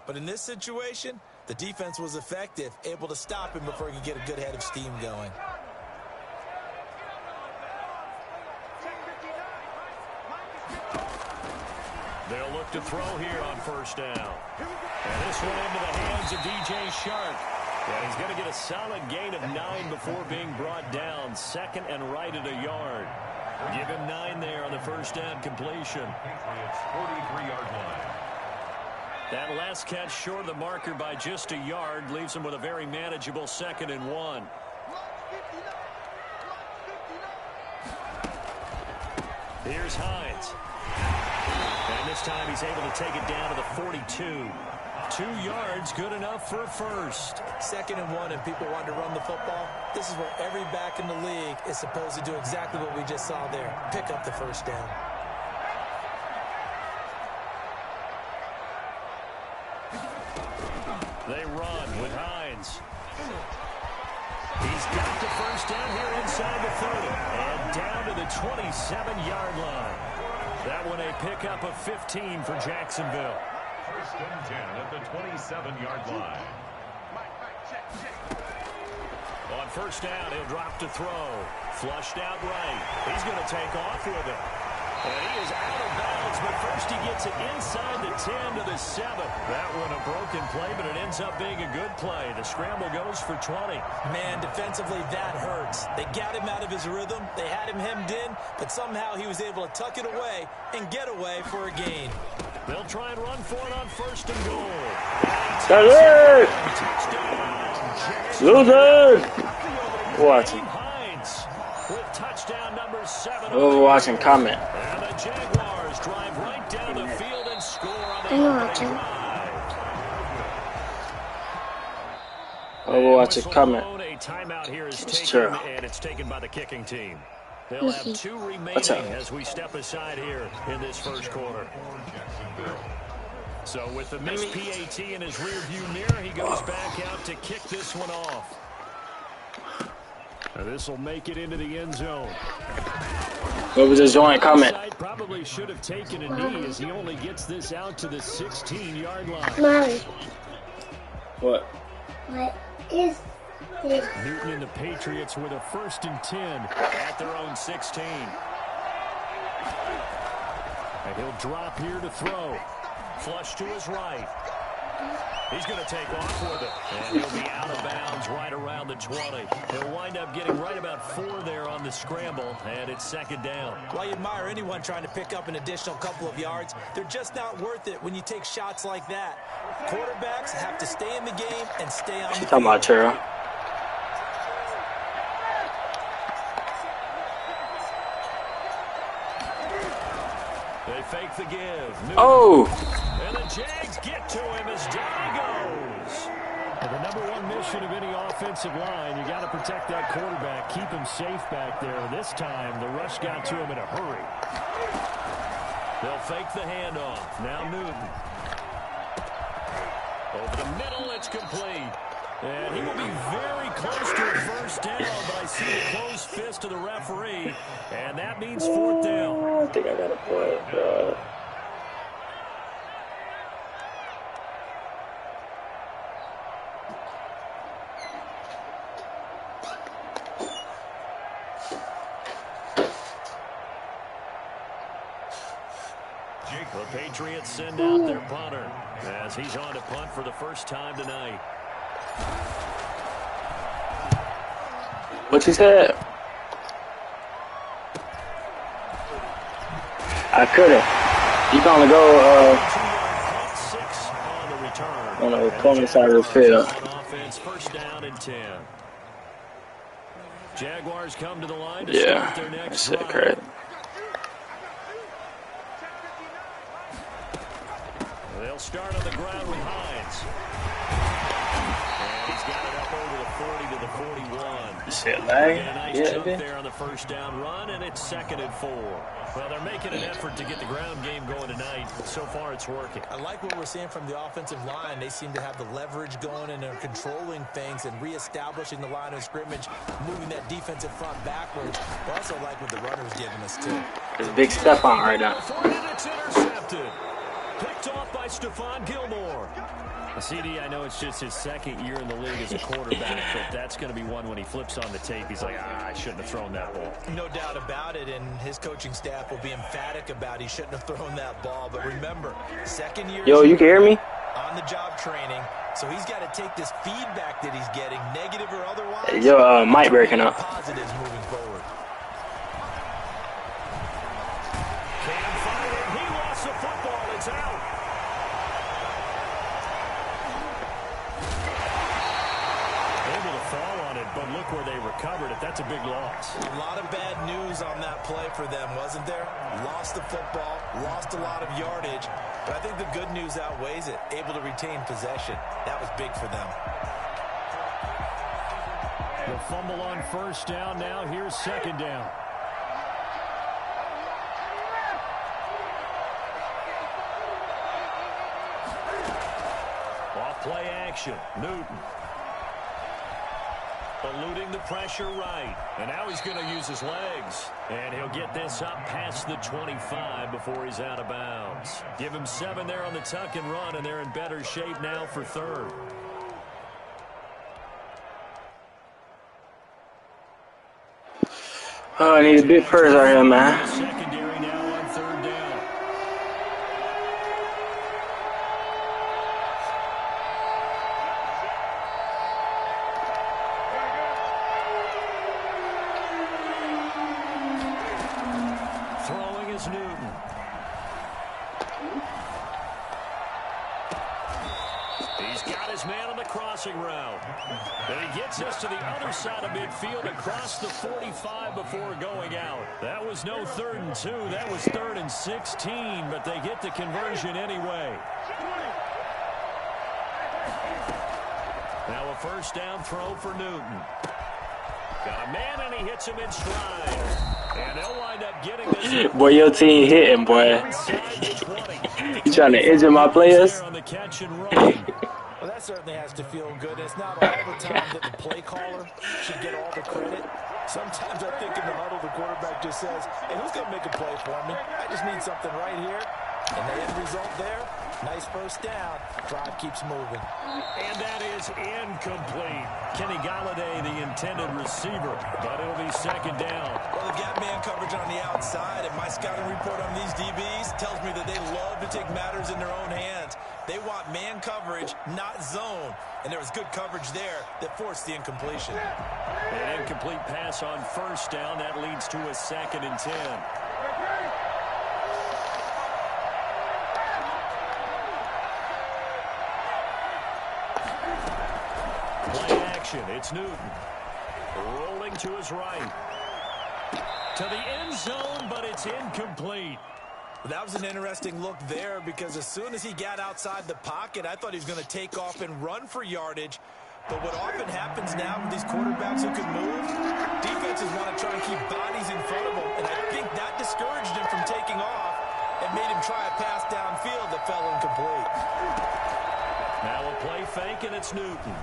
But in this situation, the defense was effective, able to stop him before he could get a good head of steam going. They'll look to throw here on first down. And this one into the hands of DJ Shark. Yeah, he's going to get a solid gain of 9 before being brought down. Second and right at a yard. Give him 9 there on the first down completion. Patriots 43-yard line. That last catch short of the marker by just a yard leaves him with a very manageable 2nd and 1. Here's Hines. And this time he's able to take it down to the 42. 2 yards, good enough for a first. 2nd and 1, and people want to run the football. This is where every back in the league is supposed to do exactly what we just saw there. Pick up the first down. They run with Hines. He's got the first down here inside the 30. And down to the 27-yard line. That one a pickup of 15 for Jacksonville. First and 10 at the 27-yard line. On first down, he'll drop to throw. Flushed out right. He's going to take off with it. And he is out of bounds, but first he gets it inside the 10 to the 7. That one a broken play, but it ends up being a good play. The scramble goes for 20. Man, defensively, that hurts. They got him out of his rhythm. They had him hemmed in, but somehow he was able to tuck it away and get away for a gain. They'll try and run for it on first and goal. Loser! Watching. Hines with touchdown number 7. Overwatching comment. And the Jaguars drive right down the field and score on the opening drive. Overwatching comment. A timeout here is It's taken, true. and it's taken by the kicking team. They'll have 2 remaining as we step aside here in this first quarter. So with the missed PAT in his rearview mirror, he goes back out to kick this one off. This will make it into the end zone. What was his joint comment? Probably should have taken a knee as he only gets this out to the 16-yard line. Mommy. What? What is this? Newton and the Patriots with a 1st and 10 at their own 16. And he'll drop here to throw. Flush to his right. He's going to take off with it. And he'll be out of bounds right around the 20. He'll wind up getting right about 4 there on the scramble, and it's 2nd down. While you admire anyone trying to pick up an additional couple of yards, they're just not worth it when you take shots like that. Quarterbacks have to stay in the game and stay on the field. Talking about Churro. They fake the give. Newton. Oh! And the Jags get to him as down he goes. And the number 1 mission of any offensive line, you got to protect that quarterback, keep him safe back there. This time, the rush got to him in a hurry. They'll fake the handoff. Now Newton. Over the middle, it's complete. And he will be very close to a first down, but I see the closed fist of the referee, and that means 4th down. I think I got a play. The Patriots send out their punter as he's on to punt for the first time tonight. What you said? I couldn't. You gonna go on the opponent's side of the field. Offense, 1st down and 10. Jaguars come to the line to Yeah, start their next that's it, drive. correct. They'll start on the ground with Hines. And he's got it up over the 40 to the 41. Shit, A man. nice Yeah, jump yeah. there on the first down run, and it's 2nd and 4. Well, they're making an effort to get the ground game going tonight. So far, it's working. I like what we're seeing from the offensive line. They seem to have the leverage going, and they're controlling things and reestablishing the line of scrimmage, moving that defensive front backwards. I also like what the runner's giving us, too. There's a big step on right now. And it's intercepted. Picked off by Stephon Gilmore. CD, I know it's just his second year in the league as a quarterback, but that's going to be one when he flips on the tape. He's like, I shouldn't have thrown that ball. No doubt about it, and his coaching staff will be emphatic about he shouldn't have thrown that ball. But remember, second year. Yo, you can hear me? On-the-job training, so he's got to take this feedback that he's getting, negative or otherwise. Yo, mic breaking up. Positives moving forward. Can't find it. He lost the football. It's out. Able to fall on it, but look where they recovered it. That's a big loss. A lot of bad news on that play for them, wasn't there? Lost the football, lost a lot of yardage, but I think the good news outweighs it. Able to retain possession. That was big for them. The fumble on first down. Now here's second down. Off play action. Newton. Eluding the pressure right. And now he's going to use his legs. And he'll get this up past the 25 before he's out of bounds. Give him 7 there on the tuck and run, and they're in better shape now for third. Oh, I need a big purse out here, man. Secondary now on third down. Throwing is Newton. He's got his man on the crossing route. And he gets us to the other side of midfield across the 45 before going out. That was no 3rd and 2. That was 3rd and 16, but they get the conversion anyway. Now a first down throw for Newton. Got a man, and he hits him in stride. And they'll wind up getting this. Boy, your team hitting, boy. You trying to injure my players? On the catch and run. Well, that certainly has to feel good. It's not all the time that the play caller should get all the credit. Sometimes I think in the huddle, the quarterback just says, hey, who's going to make a play for me? I just need something right here. And the end result there, nice first down. Drive keeps moving. And that is incomplete. Kenny Galladay, the intended receiver, but it'll be second down. Well, they've got man coverage on the outside, and my scouting report on these DBs tells me that they love to take matters in their own hands. They want man coverage, not zone. And there was good coverage there that forced the incompletion. An incomplete pass on first down. That leads to a 2nd and 10. Play action. It's Newton. Rolling to his right. To the end zone, but it's incomplete. That was an interesting look there because as soon as he got outside the pocket, I thought he was going to take off and run for yardage. But what often happens now with these quarterbacks who can move, defenses want to try and keep bodies in front of them. And I think that discouraged him from taking off and made him try a pass downfield that fell incomplete. Now a play fake, and it's Newton.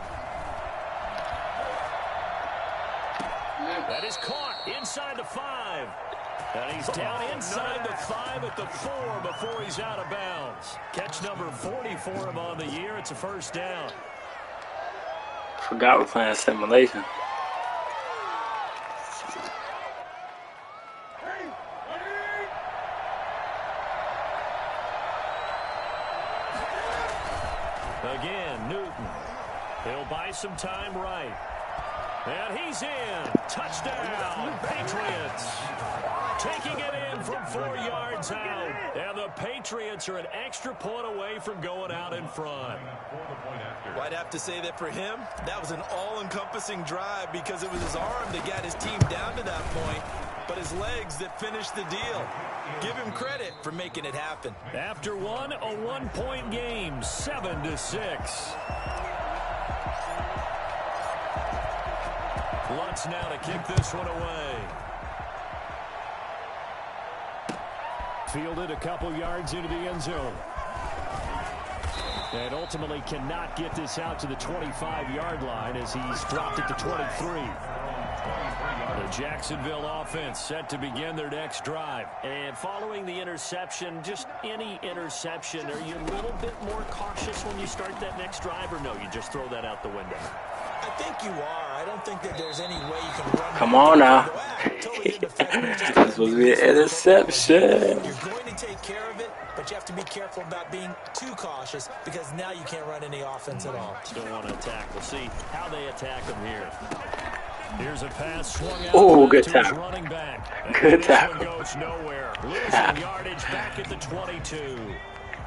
That is caught inside the 5. And he's down inside the 5 at the 4 before he's out of bounds. Catch number 40 for him on the year. It's a first down. Forgot we're playing simulation. Again, Newton. He'll buy some time right. And he's in. Touchdown, Patriots. Taking it in from 4 yards out. And the Patriots are an extra point away from going out in front. Well, I'd have to say that for him, that was an all-encompassing drive because it was his arm that got his team down to that point, but his legs that finished the deal. Give him credit for making it happen. After one, a 1-point game, 7-6. Lutz now to kick this one away. Fielded a couple yards into the end zone. And ultimately cannot get this out to the 25-yard line as he's dropped it to 23. The Jacksonville offense set to begin their next drive. And following the interception, just any interception, are you a little bit more cautious when you start that next drive, or no, you just throw that out the window? I think you are. I don't think that there's any way you can run. Come on now. This supposed to be an interception. You're going to take care of it, but you have to be careful about being too cautious because now you can't run any offense at all. Still want to attack. We'll see how they attack them here. Here's a pass swung out. Oh, good to his tackle. running back. Good This tackle. one goes nowhere. Losing yardage back at the 22.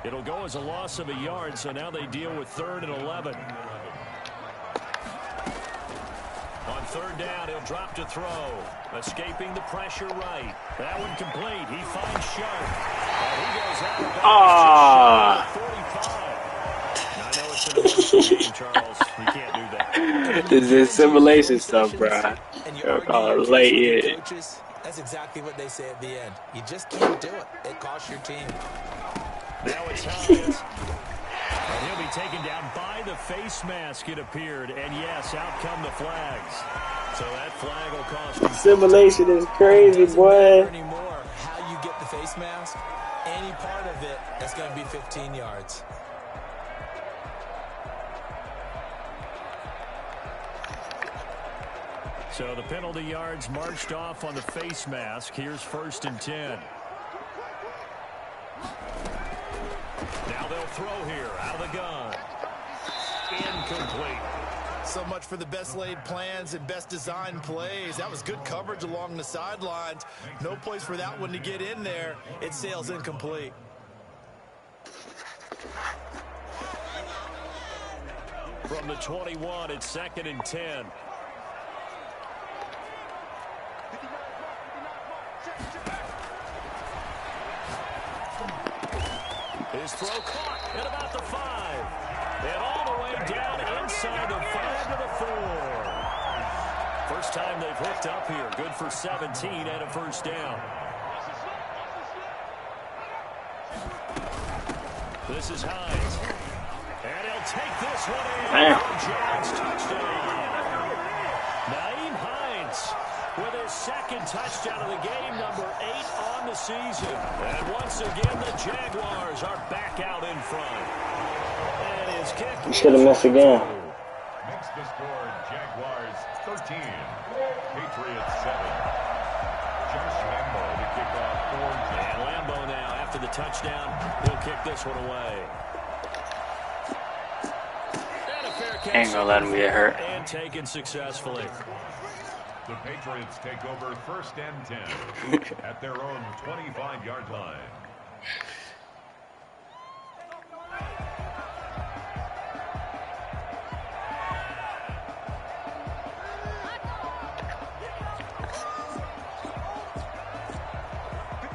It'll go as a loss of a yard, so now they deal with 3rd and 11. On 3rd down, he'll drop to throw. Escaping the pressure right. That one complete. He finds Sharp. And he goes out of bounds. I know it's an emotional game, Charles. You can't do that. This is simulation stuff, bro. Late. That's exactly what they say at the end. You just can't do it. It costs your team. Now it's Hines. And he'll be taken down by the face mask, it appeared. And yes, out come the flags. So that flag will cost you. Simulation is crazy, boy. Anymore how you get the face mask, any part of it, that's going to be 15 yards. So the penalty yards marched off on the face mask. Here's 1st and 10. Now they'll throw here out of the gun. Incomplete. So much for the best laid plans and best designed plays. That was good coverage along the sidelines. No place for that one to get in there. It sails incomplete. From the 21, it's 2nd and 10. His throw caught at about the 5. And all the way down inside the 5 to the 4. First time they've hooked up here. Good for 17 and a 1st down. This is Hines. And he'll take this one in. Giants touchdown. Naeem Hines with his 2nd touchdown of the game, number 8 on the season. And once again, the Jaguars are back out in front. And his kick. You should have missed again. Makes the score Jaguars 13, Patriots 7. Josh Lambo to kick off for And Lambo now, after the touchdown, he'll kick this one away. And a fair catch. Ain't gonna let him get hurt. And taken successfully. The Patriots take over 1st and 10 at their own 25-yard line.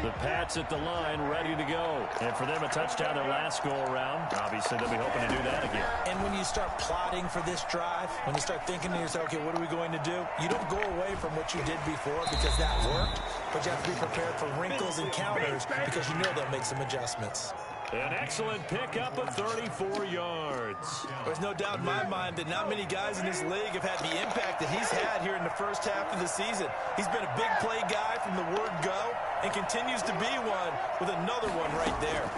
The Pats at the line, ready to go. And for them, a touchdown their last go-around. Obviously, they'll be hoping to do that again. And when you start plotting for this drive, when you start thinking to yourself, okay, what are we going to do? You don't go away from what you did before because that worked, but you have to be prepared for wrinkles and counters because you know they'll make some adjustments. An excellent pickup of 34 yards. There's no doubt in my mind that not many guys in this league have had the impact that he's had here in the first half of the season. He's been a big play guy from the word go and continues to be one with another one right there.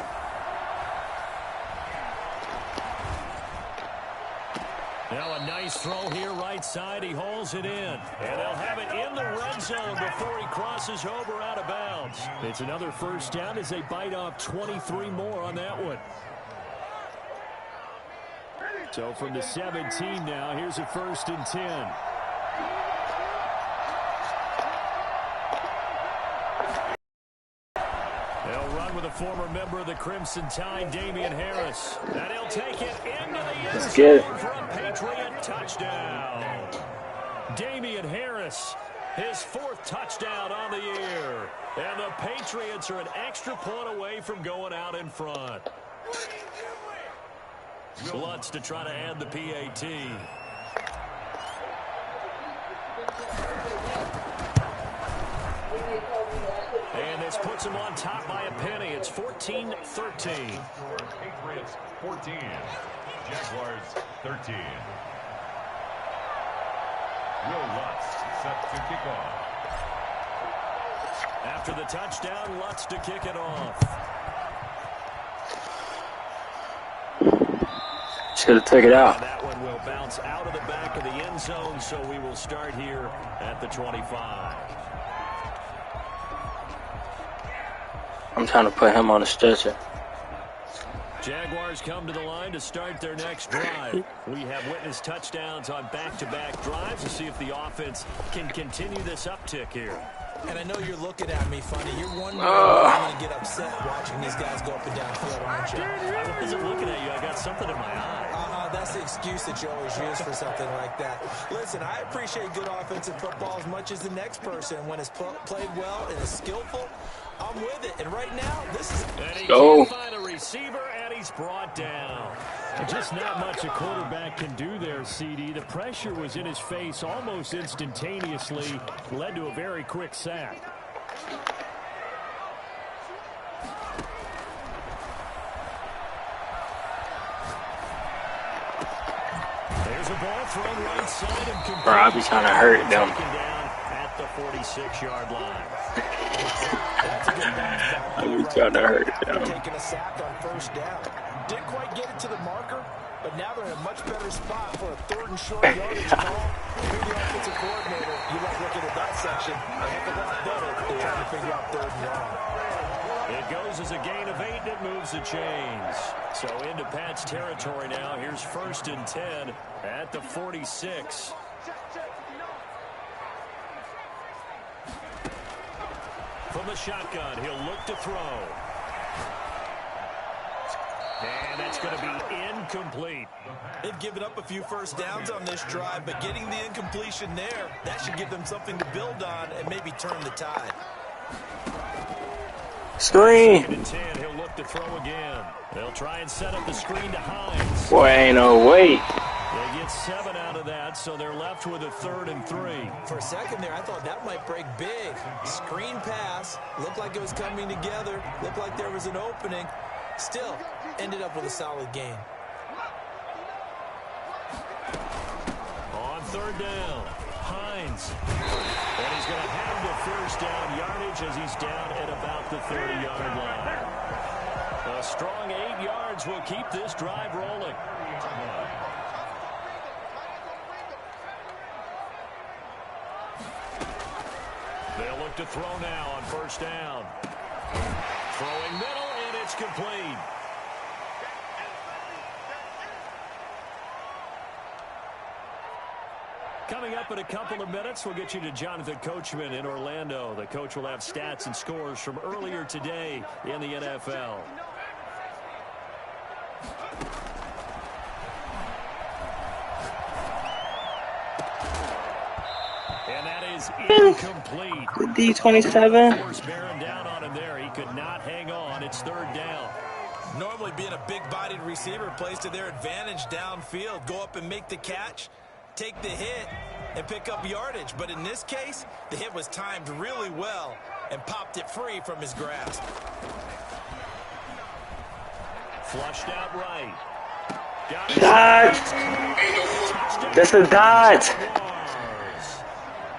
Now a nice throw here right side. He hauls it in. And they'll have it in the red zone before he crosses over out of bounds. It's another 1st down as they bite off 23 more on that one. So from the 17 now, here's a 1st and 10. They'll run with a former member of the Crimson Tide, Damian Harris. And he'll take it into the end zone for a Patriot touchdown. Damian Harris, his 4th touchdown on the year. And the Patriots are an extra point away from going out in front. Lutz to try to add the PAT. And this puts him on top by a penny. It's 14-13. Patriots 14, Jaguars 13. Will Lutz set to kick off. After the touchdown, Lutz to kick it off. Should have took it out. And that one will bounce out of the back of the end zone, so we will start here at the 25. I'm trying to put him on a stretcher. Jaguars come to the line to start their next drive. We have witnessed touchdowns on back-to-back drives to see if the offense can continue this uptick here. And I know you're looking at me funny. You're wondering if I'm going to get upset watching these guys go up and down the field, aren't you? I wasn't looking at you. I got something in my eye. That's the excuse that you always use for something like that. Listen, I appreciate good offensive football as much as the next person. When it's played well and is skillful, I'm with it. And right now, this is... And he can't find a receiver, and he's brought down. Just not much a quarterback can do there, CD. The pressure was in his face almost instantaneously, led to a very quick sack. There's a ball thrown right side and complete. Bro, I be trying to hurt them. Taken down at the 46-yard line. I be trying to hurt them. Taking a sack on first down. Didn't quite get it to the marker, but now they're in a much better spot for a 3rd and short yardage call. You're the offensive coordinator. You like looking at that section. A heck of a lot better than trying to figure out 3rd and long. It goes as a gain of 8, and it moves the chains. So into Pat's territory now. Here's 1st and 10 at the 46. From the shotgun, he'll look to throw. And that's going to be incomplete. They've given up a few first downs on this drive, but getting the incompletion there, that should give them something to build on and maybe turn the tide. Screen. 2nd and 10, he'll look to throw again. They'll try and set up the screen to Hines. Boy, ain't no way. They get 7 out of that, so they're left with a 3rd and 3. For a second there, I thought that might break big. Screen pass. Looked like it was coming together. Looked like there was an opening. Still, ended up with a solid gain. On 3rd down, Hines. And he's going to have the first down yardage as he's down at about the 30-yard line. A strong 8 yards will keep this drive rolling. They'll look to throw now on 1st down. Throwing middle, and it's complete. Coming up in a couple of minutes, we'll get you to Jonathan Coachman in Orlando. The coach will have stats and scores from earlier today in the NFL. And that is incomplete. The D27. Force bearing down on him there. He could not hang on. It's 3rd down. Normally being a big-bodied receiver plays to their advantage downfield. Go up and make the catch, take the hit, and pick up yardage. But in this case, the hit was timed really well and popped it free from his grasp. Flushed out right. Dot. That's a dot.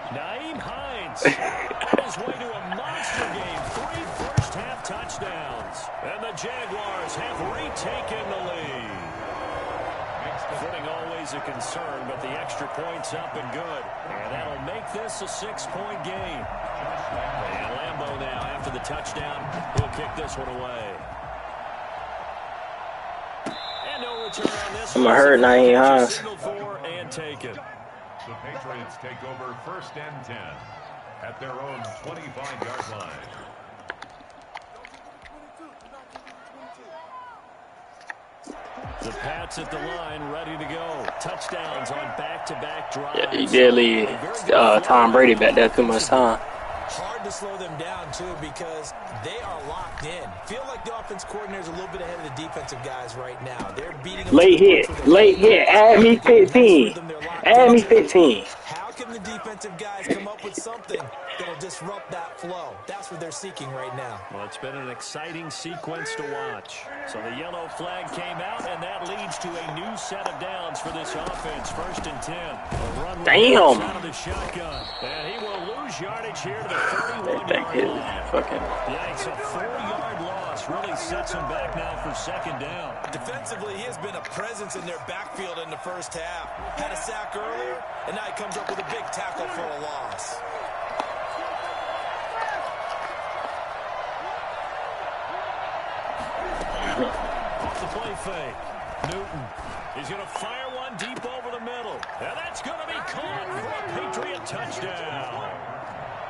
Nyheim Hines on his way to a monster game. 3 first-half touchdowns. And the Jaguars have retaken the lead. Footing always a concern, but the extra point's up and good. And that'll make this a 6-point game. And Lambeau now, after the touchdown, he'll kick this one away. And no return on this. I'm going to hurt Nyheim Hines. Signaled for and taken. The Patriots take over 1st and 10 at their own 25-yard line. The Pats at the line, ready to go. Touchdowns on back-to-back drives. Yeah, he did leave Tom Brady back there too much time. Hard to slow them down, too, because they are locked in. Feel like the offense coordinator is a little bit ahead of the defensive guys right now. They're beating them. Late hit. Add me 15. Add me 15. How can the defensive guys come up with something that'll disrupt that flow. That's what they're seeking right now. Well, it's been an exciting sequence to watch. So the yellow flag came out, and that leads to a new set of downs for this offense. 1st and 10. A run Damn. out of the shotgun. And he will lose yardage here to the 31-yard line. Yeah, it's a 4-yard loss. Really sets him back now for 2nd down. Defensively, he has been a presence in their backfield in the first half. Had a sack earlier, and now he comes up with a big tackle for a loss. Off the play fake. Newton. He's going to fire one deep over the middle. And that's going to be caught for a Patriot touchdown.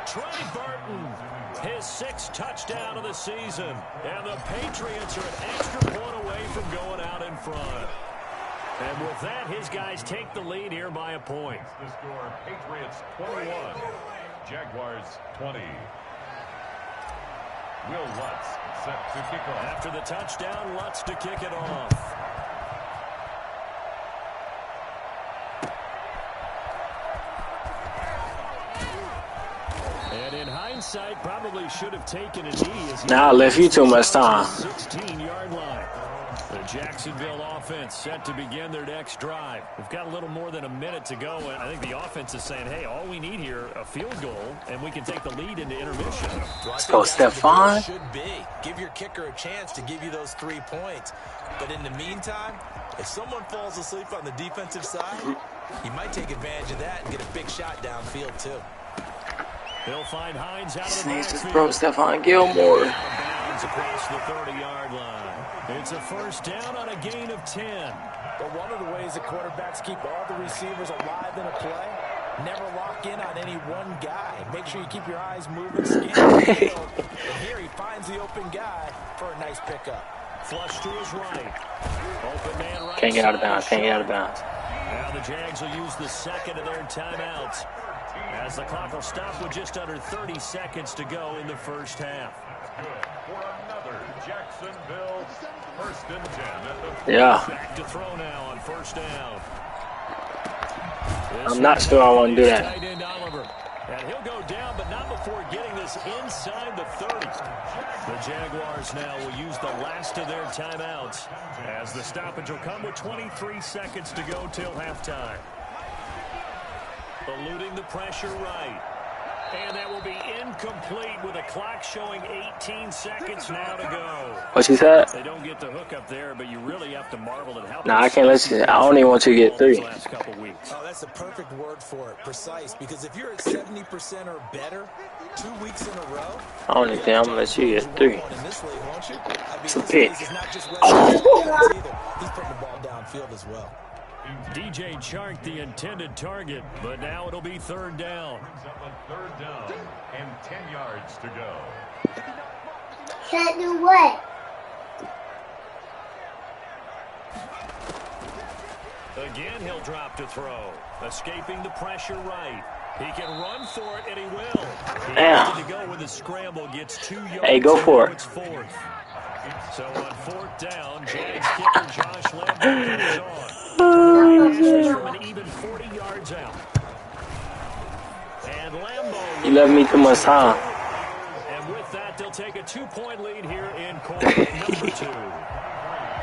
Trey Burton, his 6th touchdown of the season. And the Patriots are an extra point away from going out in front. And with that, his guys take the lead here by a point. The score, Patriots 21, Jaguars 20. Will Lutz set to kick off. After the touchdown, Lutz to kick it off. And in hindsight, probably should have taken a knee. Nah, I left you too much time. 16-yard line. The Jacksonville offense set to begin their next drive. We've got a little more than a minute to go, and I think the offense is saying, hey, all we need here, a field goal, and we can take the lead into intermission. Let's go, Stephon. Should be. Give your kicker a chance to give you those 3 points. But in the meantime, if someone falls asleep on the defensive side, he might take advantage of that and get a big shot downfield, too. They'll find Hines out of the Sneaks backfield. this bro, Stephon Gilmore. Across the 30-yard line. It's a 1st down on a gain of 10. But one of the ways that quarterbacks keep all the receivers alive in a play, never lock in on any one guy. Make sure you keep your eyes moving, scanning the field. And here he finds the open guy for a nice pickup. Flush to his right. Open man right. Can't get out of bounds. Can't get out of bounds. Now the Jags will use the 2nd of their timeouts as the clock will stop with just under 30 seconds to go in the 1st half. Good for another Jacksonville 1st and 10. Yeah. Back to throw now on 1st down. I'm not sure I want to do that. Tight end Oliver. And he'll go down, but not before getting this inside the 30. The Jaguars now will use the last of their timeouts as the stoppage will come with 23 seconds to go till halftime. Eluding the pressure right. And that will be incomplete with a clock showing 18 seconds now to go. What you said? They don't get the hook up there, but you really have to marvel at how. Nah, I can't let you. I only want you to get 3. Last couple weeks. Oh, that's the perfect word for it. Precise. Because if you're at 70% or better 2 weeks in a row, I only think I'm gonna let you get 3. in this league, won't you? I mean, It's a this pick. league is not just either. He's putting the ball downfield as well. DJ Chark the intended target, but now it'll be 3rd down. Brings up a 3rd down and 10 yards to go. Can't do what? Again, he'll drop to throw. Escaping the pressure right. He can run for it, and he will. He Damn. to go with a scramble, gets 2 yards. Hey, go for it. It's 4th. So on 4th down, Jags kicker Josh Lambo comes on. From an even 40 yards out. And Lambo. You left me too much time. And with that, they'll take a 2-point lead here in quarter number 2.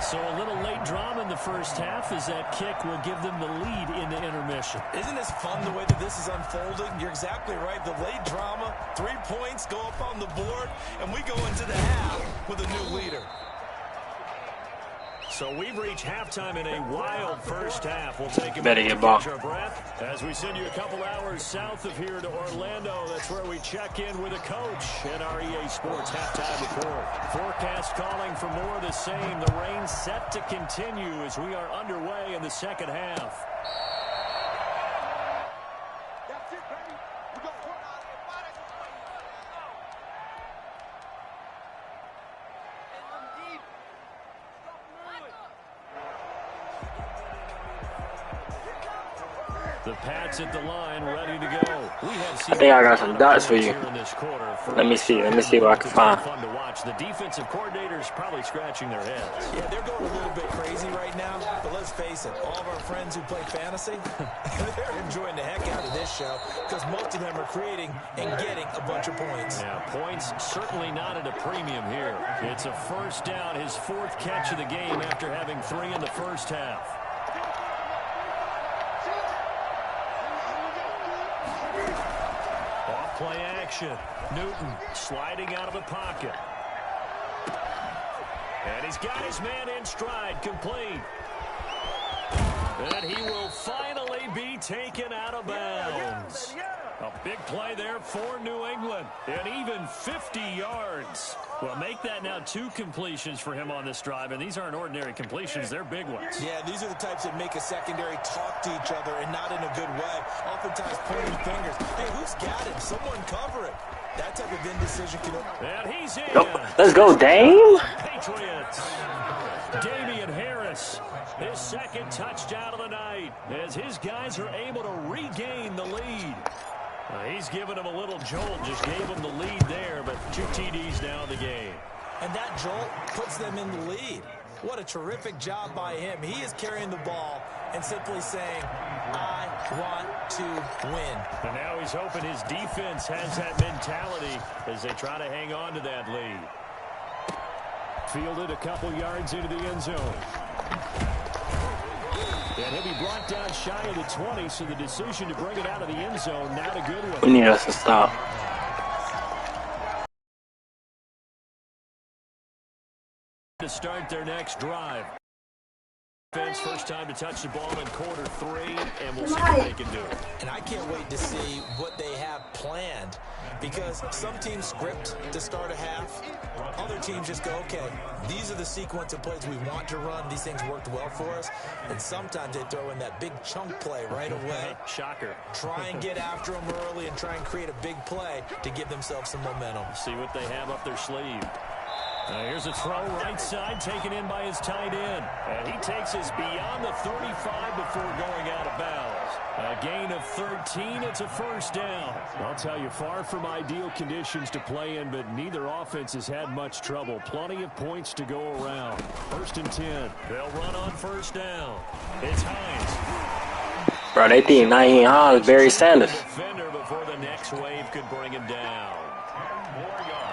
So a little late drama in the 1st half as that kick will give them the lead into intermission. Isn't this fun the way that this is unfolding? You're exactly right. The late drama, 3 points go up on the board, and we go into the half with a new leader. So we've reached halftime in a wild 1st half. We'll take a Better minute get to ball. catch our breath as we send you a couple hours south of here to Orlando. That's where we check in with a coach at our EA Sports halftime report. Forecast calling for more of the same. The rain set to continue as we are underway in the 2nd half. The Pats at the line, ready to go. I think I got some dots for you. Let me see what I can find. Fun to watch. The defensive coordinators probably scratching their heads. Yeah, they're going a little bit crazy right now, but let's face it, all of our friends who play fantasy, they're enjoying the heck out of this show because most of them are creating and getting a bunch of points. Yeah, points certainly not at a premium here. It's a first down, his 4th catch of the game after having 3 in the first half. Play action. Newton sliding out of the pocket. And he's got his man in stride, complete. And he will finally be taken out of bounds. A big play there for New England. And even 50 yards. Well, make that now 2 completions for him on this drive. And these aren't ordinary completions. They're big ones. Yeah, these are the types that make a secondary talk to each other and not in a good way. Oftentimes pointing fingers. Hey, who's got him? Someone cover it. That type of indecision can... And he's in. Let's go, Dame. Patriots. Damian Harris. His 2nd touchdown of the night as his guys are able to regain the lead. He's given him a little jolt, just gave him the lead there, but 2 TDs now in the game. And that jolt puts them in the lead. What a terrific job by him. He is carrying the ball and simply saying, I want to win. And now he's hoping his defense has that mentality as they try to hang on to that lead. Fielded a couple yards into the end zone. And he'll be brought down shy of the 20, so the decision to bring it out of the end zone, not a good one. We need us to stop. To start their next drive. First time to touch the ball in quarter 3, and we'll see what they can do. And I can't wait to see what they have planned, because some teams script to start a half. Other teams just go, okay, these are the sequence of plays we want to run. These things worked well for us. And sometimes they throw in that big chunk play right away. Shocker. Try and get after them early and try and create a big play to give themselves some momentum. See what they have up their sleeve. Here's a throw right side taken in by his tight end. And he takes us beyond the 35 before going out of bounds. A gain of 13. It's a first down. I'll tell you, far from ideal conditions to play in, but neither offense has had much trouble. Plenty of points to go around. 1st and 10. They'll run on first down. It's Hines. Bro, they think Naeem Hines, Barry Sanders. Defender before the next wave could bring him down.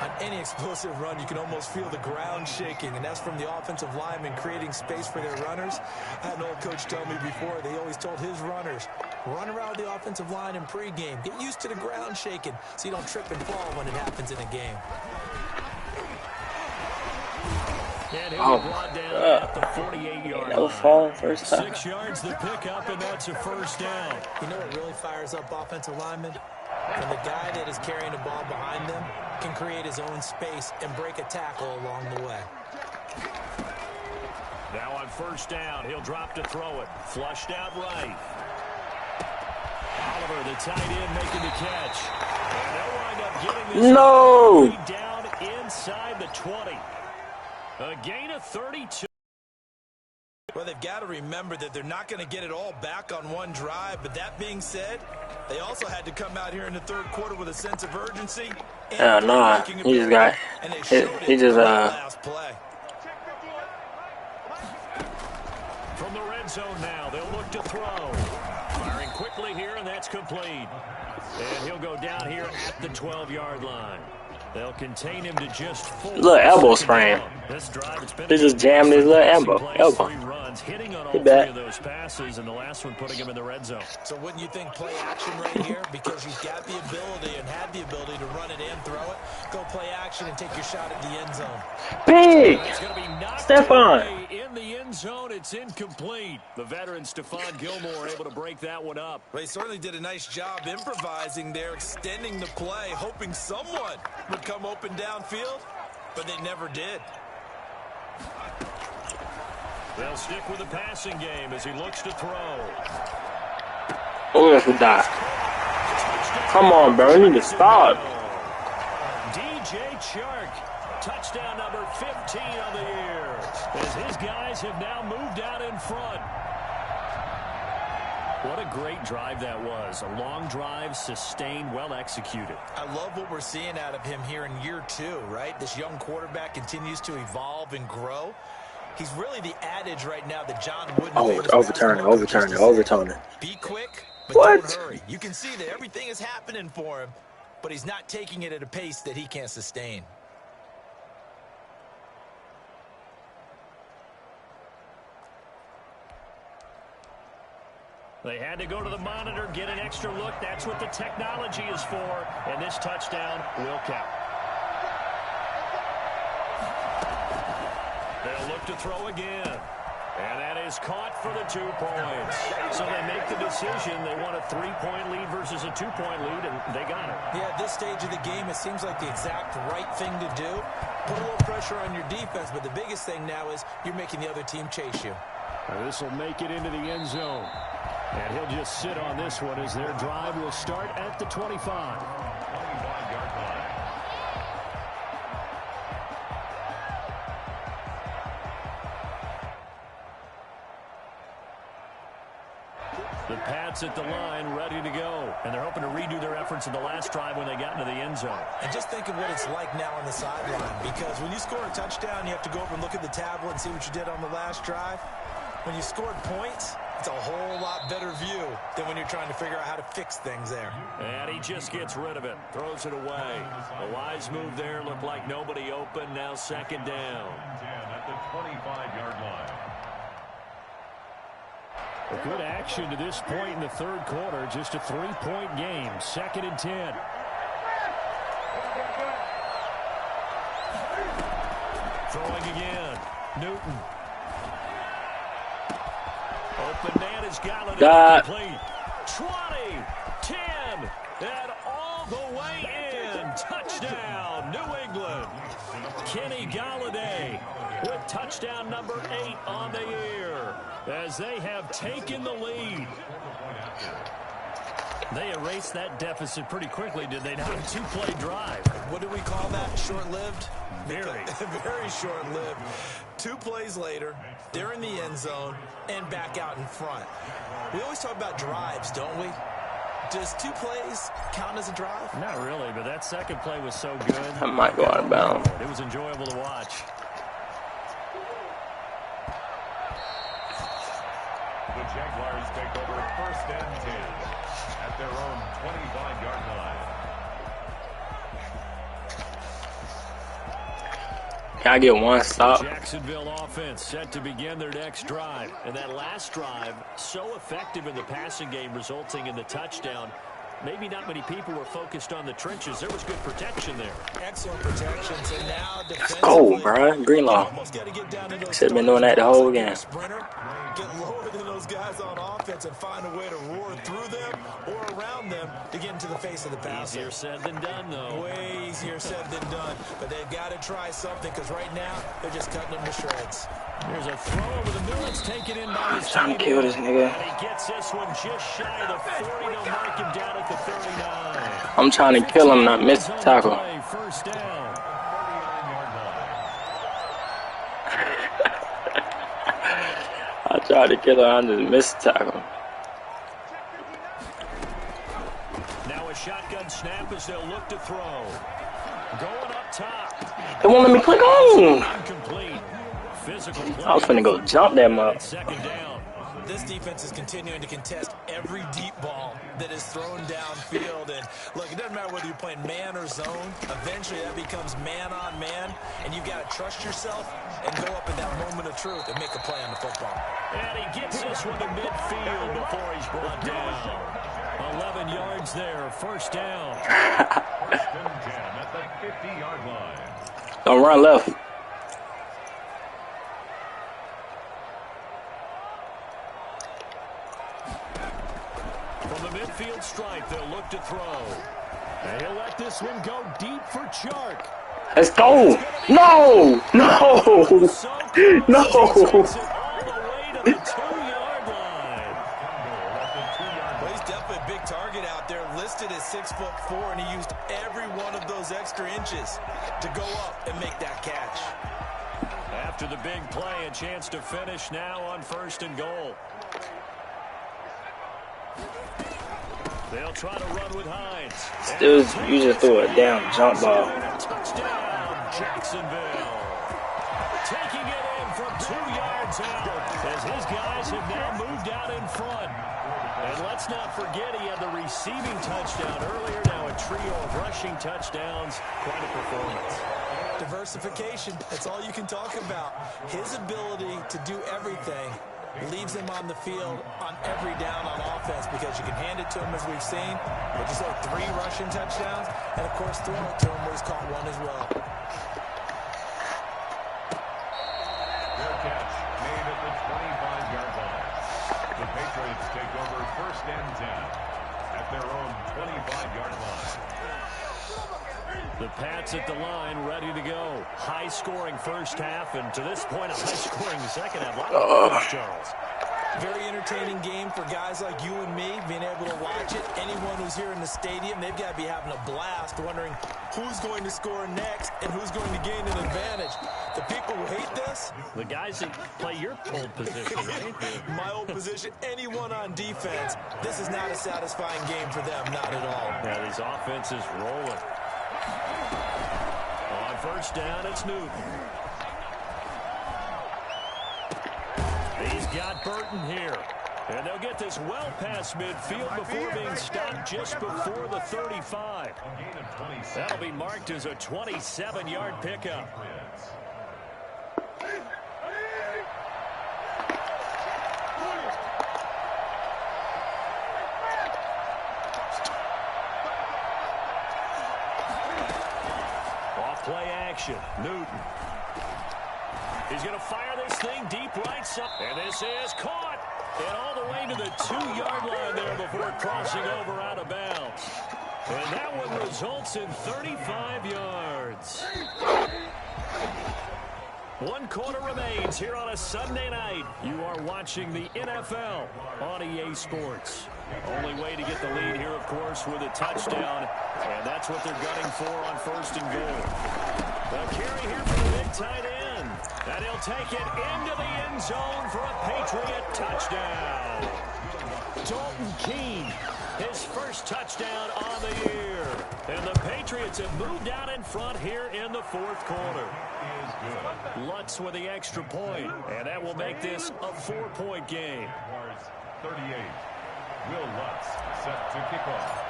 On any explosive run, you can almost feel the ground shaking, and that's from the offensive linemen creating space for their runners. I had an old coach tell me before, they always told his runners, run around the offensive line in pregame. Get used to the ground shaking so you don't trip and fall when it happens in a game. And he'll be brought down at the 48-yard line. That was falling first time. 6 yards to pick up, and that's a first down. You know what really fires up offensive linemen? When the guy that is carrying the ball behind them can create his own space and break a tackle along the way. Now on first down, he'll drop to throw it. Flushed out right. Oliver, the tight end, making the catch. And they'll wind up getting this down inside the 20. A gain of 32. Well, they've got to remember that they're not going to get it all back on one drive. But that being said, they also had to come out here in the 3rd quarter with a sense of urgency. Nah, he just got, he just, last play. From the red zone now, they'll look to throw. Firing quickly here, and that's complete. And he'll go down here at the 12-yard line. They'll contain him to just 4. Little elbow sprain. This drive, it's been They just jammed his little elbow. Hitting on all 3 of those passes, and the last one putting him in the red zone. So wouldn't you think play action right here? Because you've got the ability and had the ability to run it and throw it. Go play action and take your shot at the end zone. Big! Stephon! In the end zone, it's incomplete. The veteran Stephon Gilmore able to break that one up. Well, he certainly did a nice job improvising there, extending the play, hoping someone would come open downfield, but they never did. They'll stick with the passing game as he looks to throw. Oh, that's a dot. Come on, bro. You need to stop. DJ Chark, touchdown number 15 on the year, as his guys have now moved out in front. What a great drive that was. A long drive, sustained, well executed. I love what we're seeing out of him here in year 2, right? This young quarterback continues to evolve and grow. He's really the adage right now that John Wooden. Oh, overturning. Be quick, but What? don't hurry. You can see that everything is happening for him, but he's not taking it at a pace that he can't sustain. They had to go to the monitor, get an extra look. That's what the technology is for. And this touchdown will count. They'll look to throw again. And that is caught for the 2 points. So they make the decision. They want a 3-point lead versus a 2-point lead, and they got it. Yeah, at this stage of the game, it seems like the exact right thing to do. Put a little pressure on your defense, but the biggest thing now is you're making the other team chase you. This will make it into the end zone. And he'll just sit on this one as their drive will start at the 25. 25-yard line. The Pats at the line, ready to go. And they're hoping to redo their efforts in the last drive when they got into the end zone. And just think of what it's like now on the sideline, because when you score a touchdown, you have to go over and look at the tablet and see what you did on the last drive. When you scored points, it's a whole lot better view than when you're trying to figure out how to fix things there. And he just gets rid of it, throws it away. A wise move there, looked like nobody open, now second down. 10 at the 25-yard line. A good action to this point in the third quarter, just a 3-point game, 2nd and 10. Throwing again, Newton. Open man is Galladay complete. 20, 10, and all the way in. Touchdown, New England. Kenny Galladay with touchdown number 8 on the year as they have taken the lead. They erased that deficit pretty quickly, did they not? A 2-play drive. What do we call that? Short-lived? Very. Very short-lived. 2 plays later, they're in the end zone and back out in front. We always talk about drives, don't we? Does 2 plays count as a drive? Not really, but that second play was so good. I might go out of bounds. It was enjoyable to watch. The Jaguars take over 1st and 10 at their own 25-yard line. Can I get one stop? Jacksonville offense set to begin their next drive. And that last drive, so effective in the passing game, resulting in the touchdown. Maybe not many people were focused on the trenches. There was good protection there. Excellent protection. So now Let's go, bro. Greenlaw. Should have been doing that the whole game. Get lower than those guys on offense and find a way to roar through them or around them to get into the face of the passer. Easier said than done, though. Way easier said than done. But they've got to try something because right now they're just cutting them to shreds. There's a throw over the middle. It's taken in by his Trying to kill this nigga. And he gets this one just shy of the 40. They'll mark him down at the 39. I'm trying to kill him, not miss the tackle. First down. I tried to kill him, I just missed the tackle. Now a shotgun snap as they'll look to throw. Going up top. They won't let me click on. Incomplete. Physical play. I was finna go jump that mug. Second down. This defense is continuing to contest every deep ball that is thrown downfield. And look, it doesn't matter whether you're playing man or zone. Eventually that becomes man on man. And you've got to trust yourself and go up in that moment of truth and make a play on the football. And he gets this one to midfield before he's brought down. 11 yards there. First down. 1st and 10 at the 50-yard line. Don't run left. From the midfield stripe, they'll look to throw. And he'll let this one go deep for Chark. Let's go. No. No. No. All the way to the 2-yard line. Well, he's definitely a big target out there, listed as 6'4", and he used every one of those extra inches to go up and make that catch. After the big play, a chance to finish now on 1st and goal. They'll try to run with Hines. Still, you just threw a damn jump ball. Touchdown, Jacksonville. Taking it in from 2 yards out as his guys have now moved out in front. And let's not forget he had the receiving touchdown earlier. Now a trio of rushing touchdowns. Quite a performance. Diversification, that's all you can talk about. His ability to do everything leaves him on the field on every down on offense because you can hand it to him as we've seen. But just like 3 rushing touchdowns and, of course, throw it to him where he's caught 1 as well. Fair catch made at the 25-yard line. The Patriots take over 1st and 10 at their own 25-yard line. The Pats at the line, ready to go. High-scoring first half, and to this point, a high-scoring second half. A lot of points, Charles. Very entertaining game for guys like you and me, being able to watch it. Anyone who's here in the stadium, they've got to be having a blast, wondering who's going to score next and who's going to gain an advantage. The people who hate this, the guys that play your old position, right? My old position, anyone on defense, this is not a satisfying game for them, not at all. Yeah, these offenses rolling. On first down, it's Newton. He's got Burton here. And they'll get this well past midfield before being stopped just before the 35. That'll be marked as a 27-yard pickup. Off play action, Newton. He's going to fire this thing deep right side. And this is caught. And all the way to the 2-yard line there before crossing over out of bounds. And that one results in 35 yards. 1 quarter remains here on a Sunday night. You are watching the NFL on EA Sports. Only way to get the lead here, of course, with a touchdown. And that's what they're gunning for on 1st and goal. The carry here for the big tight end. And he'll take it into the end zone for a Patriot touchdown. Dalton Keene, his first touchdown on the year. And the Patriots have moved out in front here in the 4th quarter. Lutz with the extra point, and that will make this a 4-point game. 38. Will Lutz set to kick off.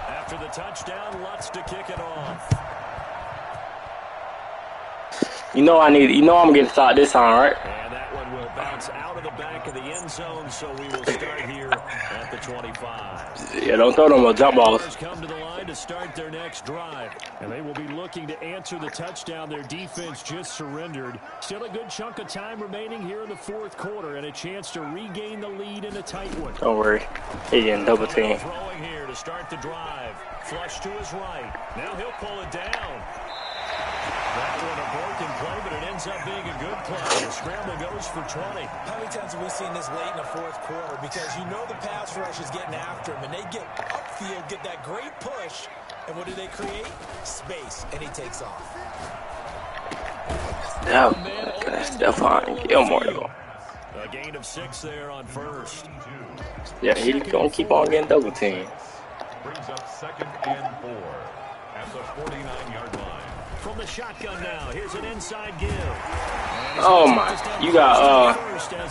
After the touchdown, Lutz to kick it off. You know I'm getting stopped this time, right? And that one will bounce out of the back of the end zone, so we will start here at the 25. Yeah, don't throw them jump balls. Come to the line to start their next drive, and they will be looking to answer the touchdown their defense just surrendered. Still a good chunk of time remaining here in the 4th quarter, and a chance to regain the lead in a tight one. Don't worry, he's getting double team. Throwing here to start the drive. Flush to his right. Now he'll pull it down. That one a broken play, but it ends up being a good play. The scramble goes for 20. How many times have we seen this late in the 4th quarter? Because you know the pass rush is getting after him, and they get upfield, get that great push, and what do they create? Space, and he takes off. That's Stephon Gilmore, though. A gain of 6 there on 1st. Yeah, he's going to keep on getting double teamed. Brings up 2nd and 4 at the 49-yard line. From the shotgun now, here's an inside give. Oh my, you got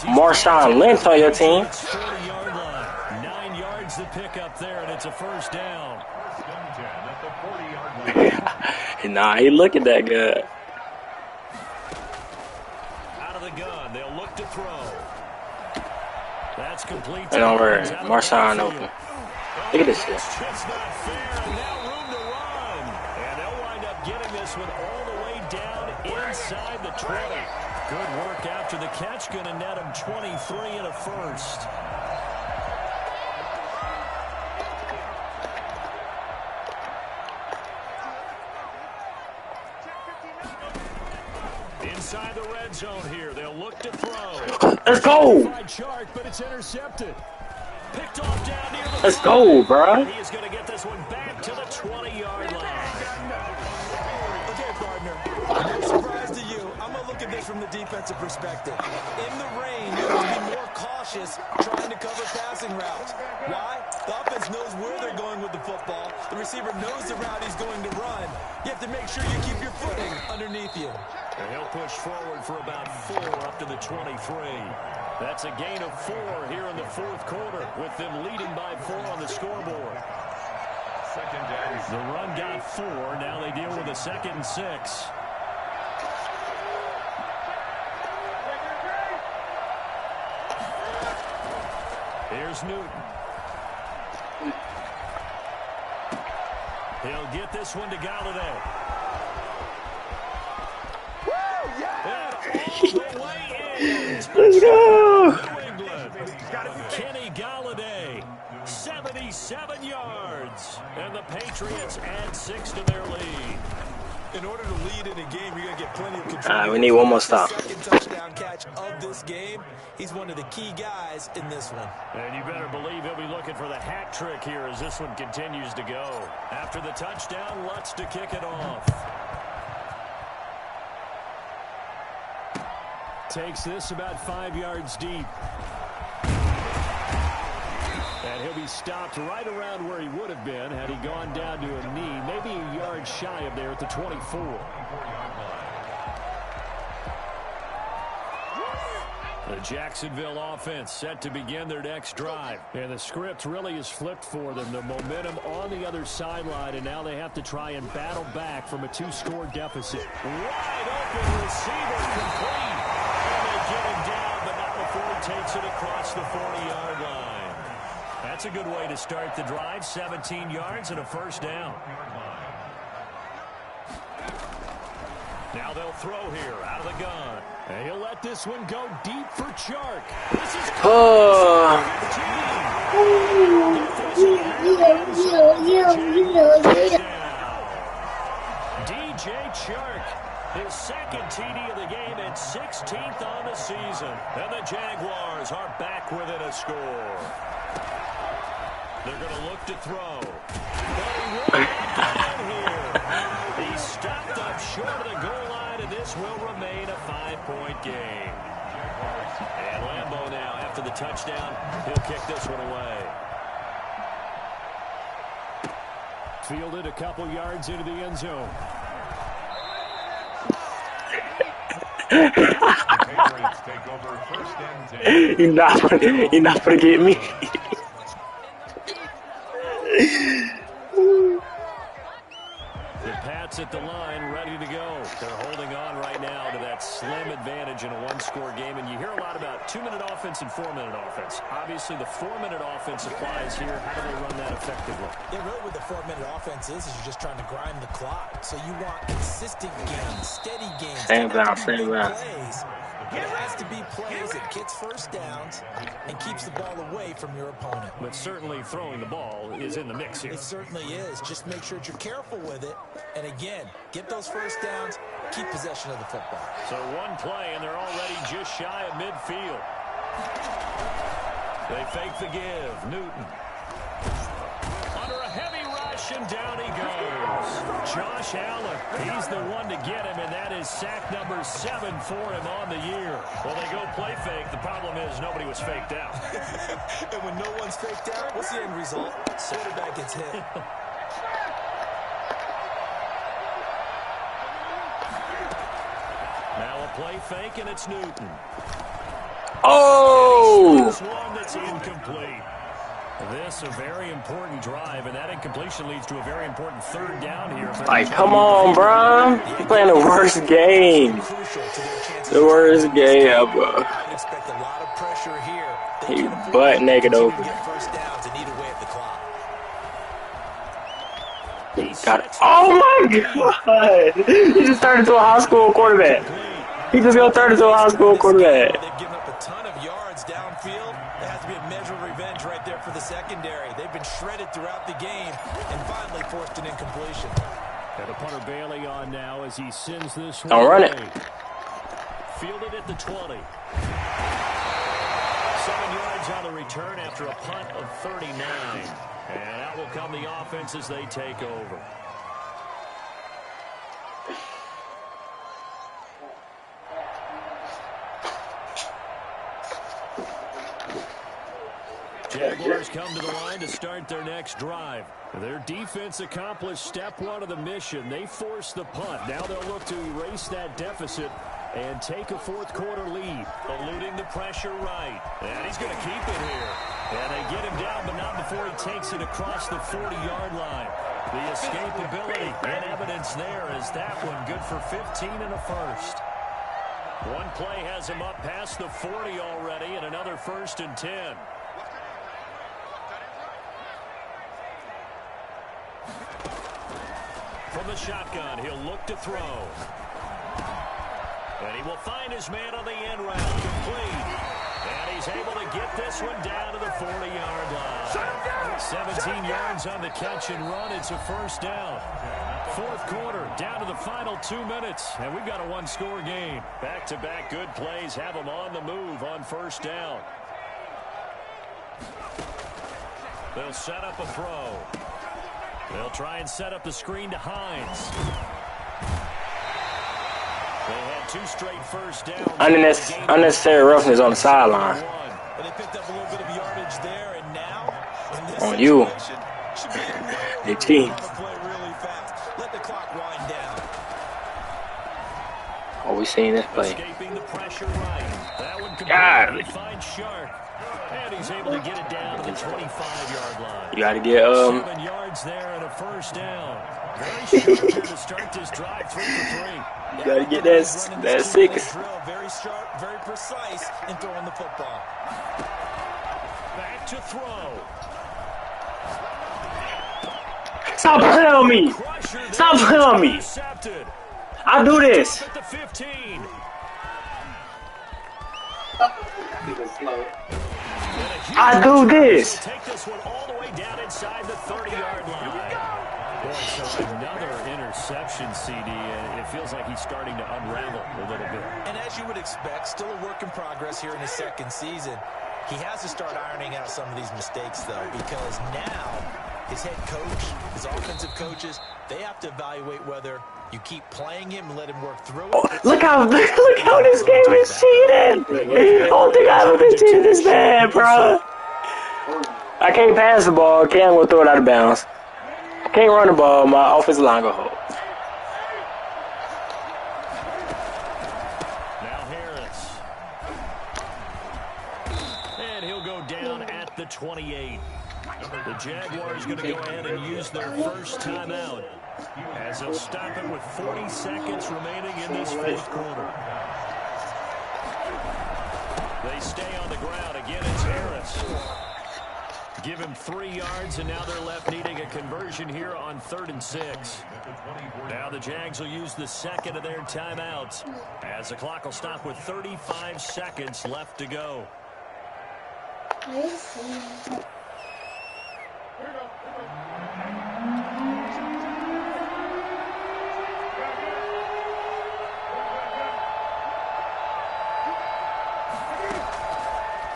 Marshawn Lynch on your team. 40-yard line. 9 yards to pick up there, and it's a first down. 1st and 10 at the 40-yard line. Nah, he looking that good. Out of the gun, they'll look to throw. That's complete. And over Marshawn open. Look at this shit. It's just not fair, and now room to run. And they'll wind up getting this one all the way down inside the 20. Good work after the catch. Going to net him 23 and a first. Inside the red zone here. They'll look to throw. Let's go. Chart, but it's intercepted. Picked off down near the Let's go, bro. He is going to get this one back to the 20-yard line. Okay, partner, no surprise to you. I'm going to look at this from the defensive perspective. In the rain, you have to be more cautious cautious trying to cover passing routes. Why? The offense knows where they're going with the football. The receiver knows the route he's going to run. You have to make sure you keep your footing underneath you. And he'll push forward for about 4 up to the 23. That's a gain of 4 here in the fourth quarter, with them leading by 4 on the scoreboard. Second down. The run got 4. Now they deal with a 2nd and 6. Here's Newton. He'll get this one to Galladay. Let's go. Kenny Galladay, 77 yards. And the Patriots add 6 to their lead. In order to lead in a game, you're going to get plenty of control. We need one more stop. Second touchdown catch of this game. He's one of the key guys in this one. And you better believe he'll be looking for the hat trick here as this one continues to go. After the touchdown, Lutz to kick it off. Takes this about 5 yards deep. And he'll be stopped right around where he would have been had he gone down to a knee, maybe a yard shy of there at the 24. The Jacksonville offense set to begin their next drive. And the script really is flipped for them. The momentum on the other sideline, and now they have to try and battle back from a 2-score deficit. Wide open receiver complete. And they get him down, but not before he takes it across the 40-yard line. That's a good way to start the drive. 17 yards and a first down. Now they'll throw here out of the gun. And he'll let this one go deep for Chark. This is DJ Chark, his 2nd TD of the game and 16th on the season. And the Jaguars are back within a score. They're going to look to throw. But he will not get in here. He's stopped up short of the goal line, and this will remain a 5-point game. And Lambeau now, after the touchdown, he'll kick this one away. Fielded a couple yards into the end zone. Patriots take over 1st and 10. You're not gonna get me. The Pats at the line, ready to go. They're holding on right now to that slim advantage in a 1-score game. And you hear a lot about 2-minute offense and 4-minute offense. Obviously, the 4-minute offense applies here. How do they run that effectively? Yeah, really what the 4-minute offense is you're just trying to grind the clock. So you want consistent gains, steady gains. Same ground. Plays. It has to be plays that gets first downs and keeps the ball away from your opponent. But certainly throwing the ball is in the mix here. It certainly is. Just make sure that you're careful with it. And again, get those first downs, keep possession of the football. So one play, and they're already just shy of midfield. They fake the give. Newton. Under a heavy rush, and down he goes. Josh Allen, he's the one to get him, and that is sack number 7 for him on the year. Well, they go play fake. The problem is nobody was faked out. And when no one's faked out, what's the end result? Quarterback gets hit. Now a play fake, and it's Newton. Oh! This one that's incomplete. This a very important drive, and that incompletion leads to a very important 3rd down here. Like, come on, bro. You're playing the worst game. The worst game ever. Expect a lot of pressure here. He butt naked over. First downs and eat away at the clock. Got it. Oh my god! He just turned into a high school quarterback. He just got turned into a high school quarterback. They've given up a ton of yards downfield. There has to be a measure of revenge right there for the secondary. They've been shredded throughout the game and finally forced an incompletion. Got a punter Bailey on now as he sends this one. Don't run it. Fielded at the 20. 7 yards on the return after a punt of 39. And out will come the offense as they take over. Jaguars come to the line to start their next drive. Their defense accomplished step one of the mission. They forced the punt. Now they'll look to erase that deficit and take a fourth-quarter lead. Eluding the pressure right. And he's going to keep it here. And they get him down, but not before he takes it across the 40-yard line. The escapability and evidence there is that one good for 15 and a first. One play has him up past the 40 already, and another 1st and 10. From the shotgun, he'll look to throw. And he will find his man on the end route, complete. And he's able to get this one down to the 40-yard line. 17 yards on the catch and run. It's a first down. Fourth quarter, down to the final 2 minutes, and we've got a one-score game. Back-to-back good plays have them on the move on first down. They'll set up a throw. They'll try and set up the screen to Hines. They had 2 straight first downs. Unnecessary roughness on the sideline. But they picked up a little bit of yardage there, and now in this on you. should be They team. really fast. Let the clock wind down. Oh, we seen this play. Escaping the pressure right. That one God. finds Shark. And he's able to get it down to the 25-yard line. You gotta get 7 yards there and a first down. Very sharp here to start this drive, 3 for 3. You gotta get that 6. Very sharp, very precise in throwing the football. Back to throw. Stop playing on me. Stop playing on me. I do this. At the 15. I do this. Take this one all the way down inside the 30-yard line. Boy, so another interception, CD. It feels like he's starting to unravel a little bit. And as you would expect, still a work in progress here in his second season. He has to start ironing out some of these mistakes, though, because now his head coach, his offensive coaches, they have to evaluate whether you keep playing him and let him work through it. Oh, look how this game is cheating. I don't think I ever been cheating this bad, bro. I can't pass the ball. Can't go throw it out of bounds. I can't run the ball. My offensive line go hold. Now Harris. And he'll go down at the 28. The Jaguars going to go ahead and use their first timeout as they'll stop it with 40 seconds remaining in this fourth quarter. They stay on the ground. Again, it's Harris. Give him 3 yards, and now they're left needing a conversion here on 3rd and 6. Now the Jags will use the second of their timeouts as the clock will stop with 35 seconds left to go.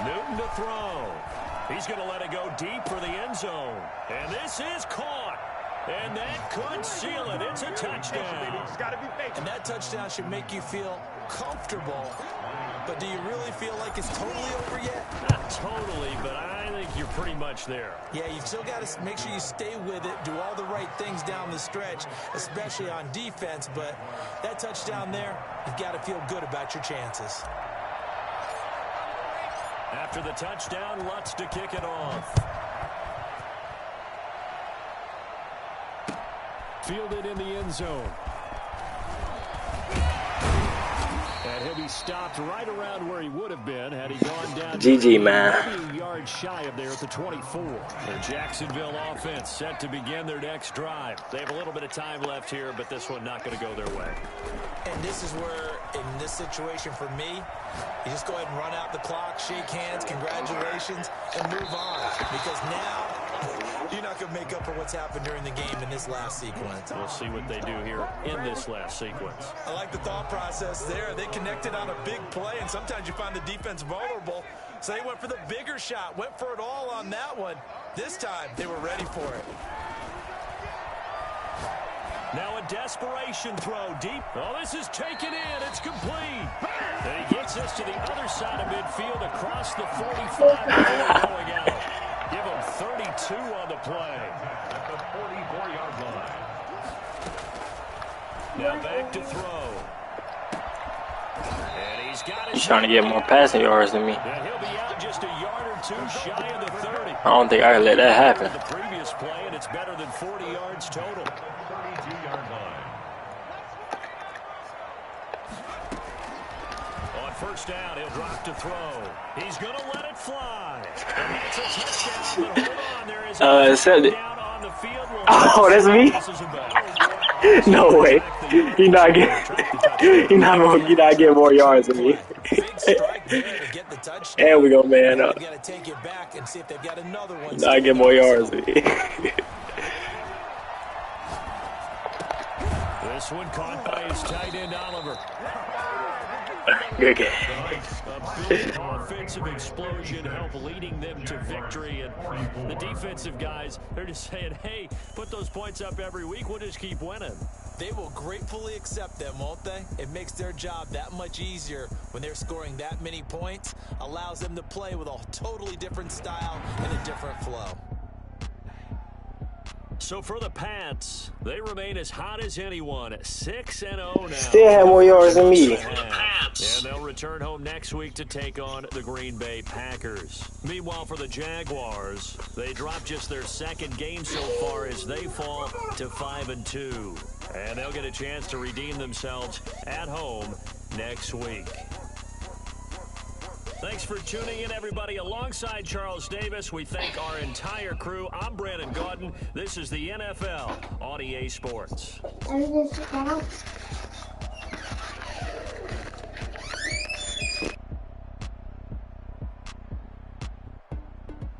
Newton to throw. He's going to let it go deep for the end zone. And this is caught. And that could seal it. It's a touchdown. And that touchdown should make you feel comfortable. But do you really feel like it's totally over yet? Not totally, but I think you're pretty much there. Yeah, you've still got to make sure you stay with it, do all the right things down the stretch, especially on defense. But that touchdown there, you've got to feel good about your chances. After the touchdown, Lutz to kick it off. Fielded in the end zone. And he'll be stopped right around where he would have been had he gone down. GG, man. Maybe a yard shy of there at the 24. The Jacksonville offense set to begin their next drive. They have a little bit of time left here, but this one not going to go their way. And this is where, in this situation for me, you just go ahead and run out the clock, shake hands, congratulations, and move on. Because now, you're not going to make up for what's happened during the game in this last sequence. We'll see what they do here in this last sequence. I like the thought process there. They connected on a big play, and sometimes you find the defense vulnerable. So they went for the bigger shot, went for it all on that one. This time, they were ready for it. Now a desperation throw deep. Oh, this is taken in. It's complete. And he gets us to the other side of midfield across the 45 before going out. Now back to throw. And he's got his He's trying to get more passing yards than me. and he'll be out just a yard or two shy of the 30. I don't think I can let that happen. The previous play, and it's better than 40 yards total. 32-yard line. On first down, he'll drop to throw. He's going to let it fly. And that's a touchdown, but hold on. There is a down on the field. Oh, that's me? No way. He's not getting more yards than me. And we go man up. Not get more yards than me. This one caught by his tight end, Oliver. Good game. A big offensive explosion helped leading them to victory. And the defensive guys, they're just saying, hey, put those points up every week. We'll just keep winning. They will gratefully accept them, won't they? It makes their job that much easier when they're scoring that many points. Allows them to play with a totally different style and a different flow. So for the Pats, they remain as hot as anyone at 6-0 now. Still have more yards than me. And they'll return home next week to take on the Green Bay Packers. Meanwhile, for the Jaguars, they dropped just their second game so far as they fall to 5-2. And they'll get a chance to redeem themselves at home next week. Thanks for tuning in, everybody. Alongside Charles Davis, we thank our entire crew. I'm Brandon Gaudin. This is the NFL on EA Sports.